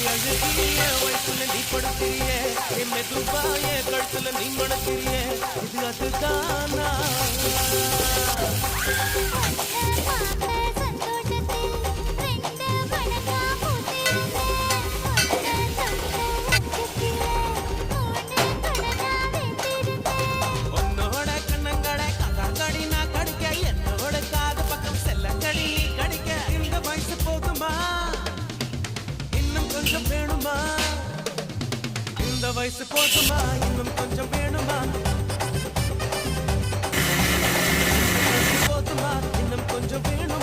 அழுகிய வயசுல நீ படுத்திரிய என் மெதுவாய கழுத்துல நீ மணக்கிறிய இது அதுதானா உன்னோட கண்ணங்கடை கதாங்கடி நான் கடிக்க என்னோட காது பக்கம் செல்லங்கடி நீ கடிக்க இந்த வயசு போதுமா இன்னும் கொஞ்சம் வேணுமா இந்த வயசு போதுமா இன்னும் கொஞ்சம் வேணுமா போதுமா இன்னும் கொஞ்சம் வேணும்